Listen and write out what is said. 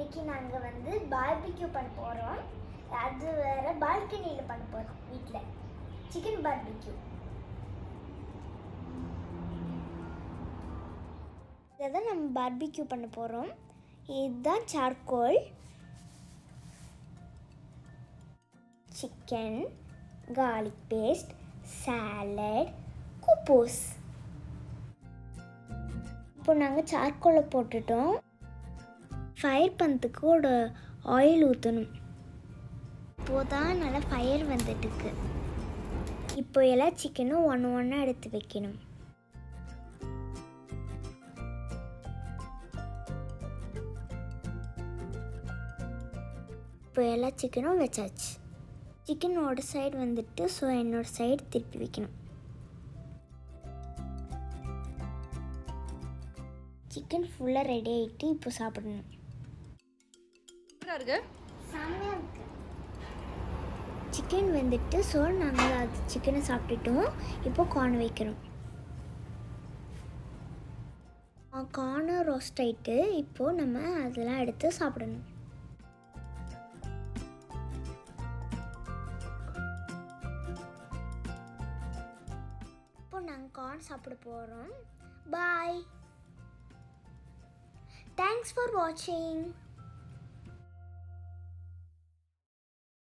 இன்னைக்கு நாங்கள் வந்து பார்பிக்யூ பண்ண போகிறோம். அது வேற பால்கனியில் பண்ண போகிறோம். வீட்டில் சிக்கன் பார்பிக்யூ. இதை தான் நம்ம பார்பிக்யூ பண்ண போகிறோம். இதுதான் charcoal, chicken, garlic paste, salad, குப்போஸ். இப்போ நாங்கள் சார்கோலை போட்டுட்டோம். ஃபயர் பண்ணுறதுக்கு ஒரு ஆயில் ஊற்றணும். இப்போது தான் நல்லா ஃபயர் வந்துட்டுருக்கு. இப்போ எல்லாம் சிக்கனும் ஒன்று எடுத்து வைக்கணும். இப்போ எல்லா சிக்கனும் வச்சாச்சு. சிக்கனோட சைடு வந்துட்டு என்னோட சைடு திருப்பி வைக்கணும். சிக்கன் ஃபுல்லாக ரெடி ஆகிட்டு இப்போ சாப்பிடணும். செம்மையாக இருக்கு. சிக்கன் வந்துட்டு நாங்கள் அது சிக்கனை சாப்பிட்டுட்டோம். இப்போ கார்ன் வைக்கிறோம். கார்னை ரோஸ்ட் ஆகிட்டு இப்போது நம்ம அதெல்லாம் எடுத்து சாப்பிடணும். இப்போ நாங்கள் கார்ன் சாப்பிட போகிறோம். பாய். Thanks for watching.